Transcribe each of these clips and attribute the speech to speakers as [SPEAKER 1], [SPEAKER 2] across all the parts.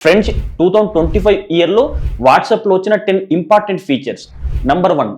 [SPEAKER 1] Friends 2025 ఇయర్లో వాట్సాప్లో వచ్చిన 10 important features. Number 1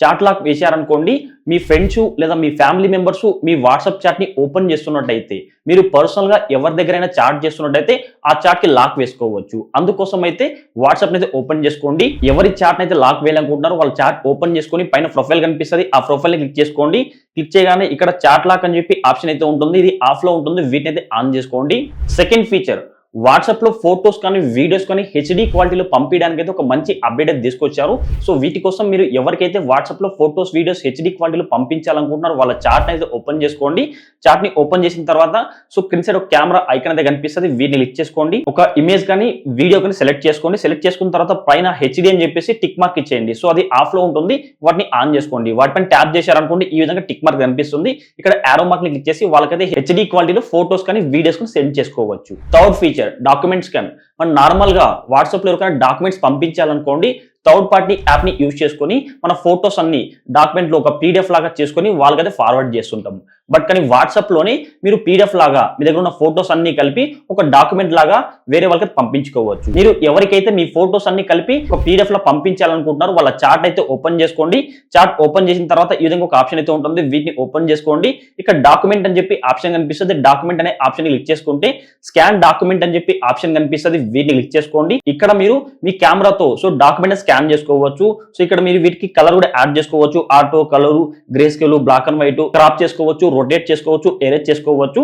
[SPEAKER 1] chat lock వేశారనుకోండి, మీ ఫ్రెండ్స్ లేదా మీ ఫ్యామిలీ మెంబర్స్ మీ వాట్సాప్ చాట్ని ఓపెన్ చేస్తున్నట్టయితే, మీరు పర్సనల్గా ఎవరి దగ్గరైనా చాట్ చేస్తున్నట్టయితే ఆ చాట్కి లాక్ వేసుకోవచ్చు. అందుకోసం అయితే వాట్సాప్ని అయితే ఓపెన్ చేసుకోండి. ఎవరి చాట్ని అయితే లాక్ వేయాలనుకుంటున్నారో వాళ్ళ చాట్ ఓపెన్ చేసుకొని పైన ప్రొఫైల్ కనిపిస్తుంది, ఆ ప్రొఫైల్ని క్లిక్ చేసుకోండి. క్లిక్ చేయగానే ఇక్కడ చాట్ లాక్ అని చెప్పి ఆప్షన్ అయితే ఉంటుంది. ఇది ఆఫ్లో ఉంటుంది, వీటిని అయితే ఆన్ చేసుకోండి. సెకండ్ ఫీచర్, వాట్సాప్లో ఫొటోస్ కానీ వీడియోస్ కానీ హెచ్డి క్వాలిటీలో పంపించడానికి అయితే ఒక మంచి అప్డేట్ అయితే తీసుకొచ్చారు. సో వీటి కోసం మీరు ఎవరికైతే వాట్సాప్లో ఫొటోస్ వీడియోస్ హెచ్డి క్వాలిటీలో పంపించాలనుకుంటున్నారో వాళ్ళ చాట్ని అయితే ఓపెన్ చేసుకోండి. చాట్ని ఓపెన్ చేసిన తర్వాత సో క్రింద సైడ్ ఒక కెమెరా ఐకాన్ అయితే కనిపిస్తుంది, వీటిని క్లిక్ చేసుకోండి. ఒక ఇమేజ్ కానీ వీడియో కానీ సెలెక్ట్ చేసుకోండి. సెలెక్ట్ చేసుకున్న తర్వాత పైన హెచ్డి అని చెప్పేసి టిక్ మార్క్ ఇచ్చేయండి. సో అది ఆఫ్లో ఉంటుంది, వాటిని ఆన్ చేసుకోండి. వాటిపైన ట్యాప్ చేశారనుకోండి, ఈ విధంగా టిక్ మార్క్ కనిపిస్తుంది. ఇక్కడ యారో మార్క్ ని క్లిక్ చేసి వాళ్ళకైతే హెచ్డి క్వాలిటీలో ఫొటోస్ కానీ వీడియోస్ కానీ సెండ్ చేసుకోవచ్చు. Third feature, document scan. మనం నార్మల్ గా వాట్సాప్ లో ఎవరికైనా డాక్యుమెంట్స్ పంపించాలనుకోండి, థర్డ్ పార్టీ యాప్ ని యూజ్ చేసుకొని మన ఫొటోస్ అన్ని డాక్యుమెంట్ లో ఒక పీడిఎఫ్ లాగా చేసుకొని వాళ్ళకైతే ఫార్వర్డ్ చేస్తుంటాం. బట్ కానీ వాట్సాప్ లోనే మీరు పీడిఎఫ్ లాగా మీ దగ్గర ఉన్న ఫొటోస్ అన్ని కలిపి ఒక డాక్యుమెంట్ లాగా వేరే వాళ్ళకి పంపించుకోవచ్చు. మీరు ఎవరికైతే మీ ఫొటోస్ అన్ని కలిపి ఒక పీడిఎఫ్ లో పంపించాలనుకుంటున్నారో వాళ్ళ చాట్ అయితే ఓపెన్ చేసుకోండి. చాట్ ఓపెన్ చేసిన తర్వాత ఈ విధంగా ఒక ఆప్షన్ అయితే ఉంటుంది, వీటిని ఓపెన్ చేసుకోండి. ఇక్కడ డాక్యుమెంట్ అని చెప్పి ఆప్షన్ కనిపిస్తుంది, డాక్యుమెంట్ అనే ఆప్షన్ క్లిక్ చేసుకుంటే స్కాన్ డాక్యుమెంట్ అని చెప్పి ఆప్షన్ కనిపిస్తుంది, వీటిని క్లిక్ చేసుకోండి. ఇక్కడ మీరు మీ కెమెరాతో సో డాక్యుమెంట్ స్కాన్ చేసుకోవచ్చు. సో ఇక్కడ మీరు వీటికి కలర్ కూడా యాడ్ చేసుకోవచ్చు, auto colour, grey scale, black and white, crop చేసుకోవచ్చు, రొటేట్ చేసుకోవచ్చు, ఎరేజ్ చేసుకోవచ్చు.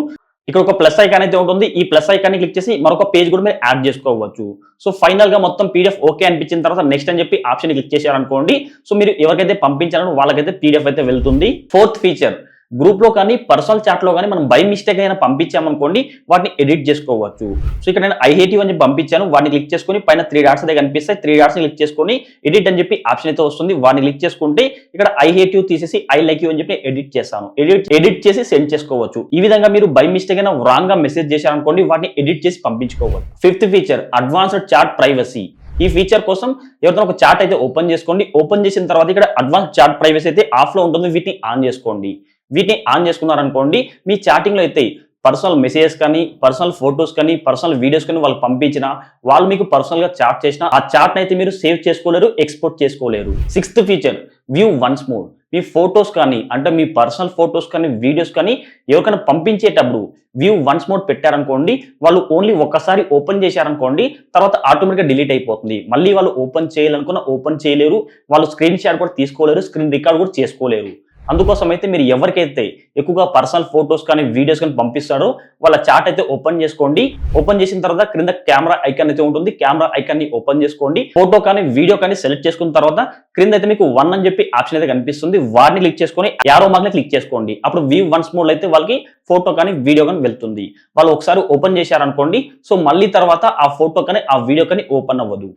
[SPEAKER 1] ఇక్కడ ఒక ప్లస్ ఐకాన్ అయితే ఉంటుంది, ఈ ప్లస్ ఐకాన్ ని క్లిక్ చేసి మరొక పేజ్ కూడా మీరు యాడ్ చేసుకోవచ్చు. సో ఫైనల్ గా మొత్తం పీడిఎఫ్ ఓకే అనిపించిన తర్వాత నెక్స్ట్ అని చెప్పి ఆప్షన్ క్లిక్ చేశారనుకోండి, సో మీరు ఎవరికైతే పంపించారో వాళ్ళకైతే పీడిఎఫ్ అయితే వెళ్తుంది. ఫోర్త్ ఫీచర్, గ్రూప్ లో కానీ పర్సనల్ చాట్ లో కానీ మనం బై మిస్టేక్ అయినా పంపించామనుకోండి, వాటిని ఎడిట్ చేసుకోవచ్చు. సో ఇక్కడ నేను ఐ హేట్ యు అని చెప్పి పంపించాను, వాటిని క్లిక్ చేసుకొని పైన 3 డాట్స్ అయితే కనిపిస్తాయి, 3 డాట్స్ ని క్లిక్ చేసుకొని ఎడిట్ అని చెప్పి ఆప్షన్ అయితే వస్తుంది, వాటిని క్లిక్ చేసుకుంటే ఇక్కడ ఐ హేట్ యు తీసేసి ఐ లైక్ యు అని చెప్పి ఎడిట్ చేస్తాను. ఎడిట్ చేసి సెండ్ చేసుకోవచ్చు. ఈ విధంగా మీరు బై మిస్టేక్ అయినా రాంగ్ గా మెసేజ్ చేశారనుకోండి, వాటిని ఎడిట్ చేసి పంపించుకోవచ్చు. Fifth feature, advanced chat privacy. ఈ ఫీచర్ కోసం ఎవరితో ఒక చాట్ అయితే ఓపెన్ చేసుకోండి. ఓపెన్ చేసిన తర్వాత ఇక్కడ అడ్వాన్స్ చాట్ ప్రైవసీ అయితే ఆఫ్ లో ఉంటుంది, వీటిని ఆన్ చేసుకోండి. వీటిని ఆన్ చేసుకున్నారనుకోండి, మీ చాటింగ్ లో అయితే పర్సనల్ మెసేజెస్ కానీ పర్సనల్ ఫొటోస్ కానీ పర్సనల్ వీడియోస్ కానీ వాళ్ళు పంపించిన, వాళ్ళు మీకు పర్సనల్ గా చాట్ చేసిన ఆ చాట్ అయితే మీరు సేవ్ చేసుకోలేరు, ఎక్స్పోర్ట్ చేసుకోలేరు. Sixth feature, view once more. మీ ఫొటోస్ కానీ అంటే మీ పర్సనల్ ఫొటోస్ కానీ వీడియోస్ కానీ ఎవరికైనా పంపించేటప్పుడు వ్యూ వన్స్ మోర్ పెట్టారనుకోండి, వాళ్ళు ఓన్లీ ఒక్కసారి ఓపెన్ చేశారనుకోండి, తర్వాత ఆటోమేటిక్గా డిలీట్ అయిపోతుంది. మళ్ళీ వాళ్ళు ఓపెన్ చేయాలనుకున్న ఓపెన్ చేయలేరు, వాళ్ళు స్క్రీన్ షాట్ కూడా తీసుకోలేరు, స్క్రీన్ రికార్డ్ కూడా చేసుకోలేరు. అందుకోసం అయితే మీరు ఎవరికైతే ఎక్కువగా పర్సనల్ ఫొటోస్ కానీ వీడియోస్ కానీ పంపిస్తారో వాళ్ళ చాట్ అయితే ఓపెన్ చేసుకోండి. ఓపెన్ చేసిన తర్వాత క్రింద కెమెరా ఐకాన్ అయితే ఉంటుంది, కెమెరా ఐకాన్ ని ఓపెన్ చేసుకోండి. ఫోటో కానీ వీడియో కానీ సెలెక్ట్ చేసుకున్న తర్వాత క్రింద అయితే మీకు 1 అని చెప్పి ఆప్షన్ అయితే కనిపిస్తుంది, వాటిని క్లిక్ చేసుకొని యారో మార్క్ ని క్లిక్ చేసుకోండి. అప్పుడు వ్యూ వన్స్ మోర్ అయితే వాళ్ళకి ఫోటో కానీ వీడియో కానీ వెళ్తుంది. వాళ్ళు ఒకసారి ఓపెన్ చేశారనుకోండి, సో మళ్ళీ తర్వాత ఆ ఫోటో కానీ ఆ వీడియో కానీ ఓపెన్ అవ్వదు.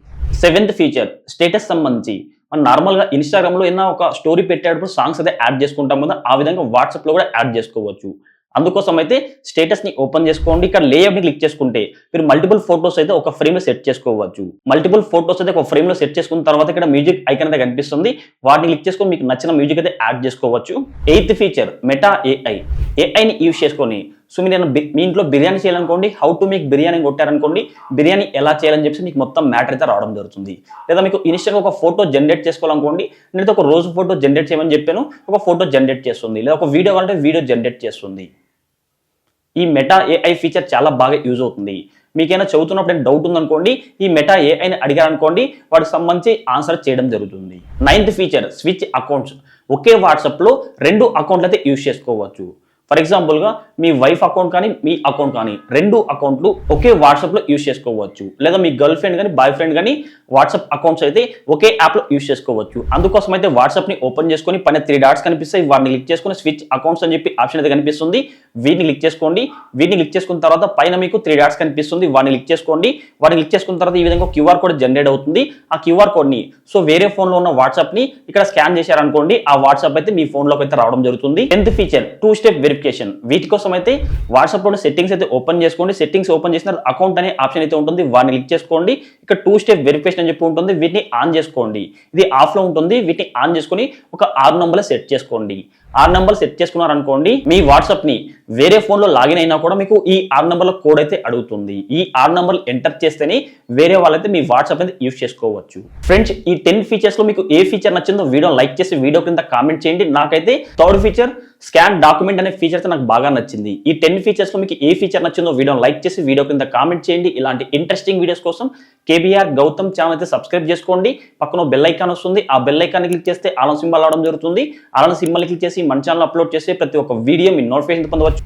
[SPEAKER 1] సెవెంత్ ఫీచర్, స్టేటస్ సంబంధించి. మనం నార్మల్ గా ఇన్స్టాగ్రామ్ లో ఏదైనా ఒక స్టోరీ పెట్టేటప్పుడు సాంగ్స్ అయితే యాడ్ చేసుకుంటాం కదా, ఆ విధంగా వాట్సాప్ లో కూడా యాడ్ చేసుకోవచ్చు. అందుకోసం అయితే స్టేటస్ ని ఓపెన్ చేసుకోండి. ఇక్కడ లేఅవుట్ ని క్లిక్ చేసుకుంటే మీరు మల్టిపుల్ ఫోటోస్ అయితే ఒక ఫ్రేమ్ లో సెట్ చేసుకోవచ్చు. మల్టిపుల్ ఫోటోస్ అయితే ఒక ఫ్రేమ్ లో సెట్ చేసుకున్న తర్వాత ఇక్కడ మ్యూజిక్ ఐకాన్ అయితే కనిపిస్తుంది, వాటిని క్లిక్ చేసుకొని మీకు నచ్చిన మ్యూజిక్ అయితే యాడ్ చేసుకోవచ్చు. ఎయిత్ ఫీచర్, మెటా ఏఐని యూజ్ చేసుకొని సో మీరు మీ ఇంట్లో బిర్యానీ చేయాలనుకోండి, హౌ టు మేక్ బిర్యానీ కొట్టారనుకోండి, బిర్యానీ ఎలా చేయాలని చెప్పి మీకు మొత్తం మ్యాటర్ అయితే రావడం జరుగుతుంది. లేదా మీకు ఇన్స్టాగా ఒక ఫోటో జనరేట్ చేసుకోవాలనుకోండి, నేనైతే ఒక రోజు ఫోటో జనరేట్ చేయమని చెప్పాను, ఒక ఫోటో జనరేట్ చేస్తుంది. లేదా ఒక వీడియో కావాలంటే వీడియో జనరేట్ చేస్తుంది. ఈ మెటా ఏఐ ఫీచర్ చాలా బాగా యూజ్ అవుతుంది. మీకైనా చదువుతున్నప్పుడు డౌట్ ఉందనుకోండి, ఈ మెటా ఏఐని అడిగారనుకోండి, వాటికి సంబంధించి ఆన్సర్ చేయడం జరుగుతుంది. Ninth feature, switch accounts. ఒకే వాట్సాప్లో 2 అకౌంట్లు అయితే యూజ్ చేసుకోవచ్చు. ఫర్ ఎగ్జాంపుల్గా మీ వైఫ్ అకౌంట్ కానీ మీ అకౌంట్ కానీ 2 అకౌంట్లు ఒకే వాట్సాప్లో యూజ్ చేసుకోవచ్చు. లేదా మీ గర్ల్ ఫ్రెండ్ కానీ బాయ్ ఫ్రెండ్ కానీ వాట్సాప్ అకౌంట్స్ అయితే ఒకే యాప్లో యూజ్ చేసుకోవచ్చు. అందుకోసం అయితే వాట్సాప్ని ఓపెన్ చేసుకొని పైన 3 డాట్స్ కనిపిస్తాయి, వాటిని క్లిక్ చేసుకొని స్విచ్ అకౌంట్స్ అని చెప్పి ఆప్షన్ అయితే కనిపిస్తుంది, వీటిని క్లిక్ చేసుకోండి. వీటిని క్లిక్ చేసుకున్న తర్వాత పైన మీకు 3 డాట్స్ కనిపిస్తుంది, వాటిని క్లిక్ చేసుకోండి. వాటిని క్లిక్ చేసుకున్న తర్వాత ఈ విధంగా క్యూఆర్ కోడ్ జనరేట్ అవుతుంది. ఆ క్యూఆర్ కోడ్ని సో వేరే ఫోన్లో ఉన్న వాట్సాప్ని ఇక్కడ స్కాన్ చేశారనుకోండి, ఆ వాట్సాప్ అయితే మీ ఫోన్లోకి అయితే రావడం జరుగుతుంది. 10th feature, 2 step verification. వీటి కోసం అయితే వాట్సాప్ లో సెట్టింగ్స్ అయితే ఓపెన్ చేసుకోండి. సెట్టింగ్స్ ఓపెన్ చేసిన అకౌంట్ అనే ఆప్షన్ అయితే ఉంటుంది, వాటిని క్లిక్ చేసుకోండి. ఇక్కడ 2 స్టెప్ వెరిఫికేషన్ అని చెప్పి ఉంటుంది, వీటిని ఆన్ చేసుకోండి. ఇది ఆఫ్ లో ఉంటుంది, వీటిని ఆన్ చేసుకొని ఒక 6 నంబర్లు సెట్ చేసుకోండి. ఆరు నెంబర్ సెట్ చేసుకున్నారు అనుకోండి, మీ వాట్సాప్ ని వేరే ఫోన్ లో లాగిన్ అయినా కూడా మీకు ఈ 6 నెంబర్ల కోడ్ అయితే అడుగుతుంది. ఈ 6 నెంబర్లు ఎంటర్ చేస్తేనే వేరే వాళ్ళైతే మీ వాట్సాప్ అయితే యూస్ చేసుకోవచ్చు. ఫ్రెండ్స్, ఈ 10 ఫీచర్స్ లో మీకు ఏ ఫీచర్ నచ్చిందో వీడియో లైక్ చేసి వీడియో కింద కామెంట్ చేయండి. నాకైతే థర్డ్ ఫీచర్ స్కాన్ డాక్యుమెంట్ అనే ఫీచర్ అయితే నాకు బాగా నచ్చింది. ఈ 10 ఫీచర్స్ లో మీకు ఏ ఫీచర్ నచ్చిందో వీడియో లైక్ చేసి వీడియో కింద కామెంట్ చేయండి. ఇలాంటి ఇంట్రెస్టింగ్ వీడియోస్ కోసం కేబీఆర్ గౌతమ్ ఛానల్ అయితే సబ్స్క్రైబ్ చేసుకోండి. పక్కన బెల్ ఐకాన్ వస్తుంది, ఆ బెల్ ఐకాన్ క్లిక్ చేస్తే ఆల్ సింబల్ రావడం జరుగుతుంది. ఆల్ సింబల్ క్లిక్ చేసి మన ఛానల్ అప్లోడ్ చేసి ప్రతి ఒక్క వీడియో మీ నోటిఫికేషన్ పొందవచ్చు.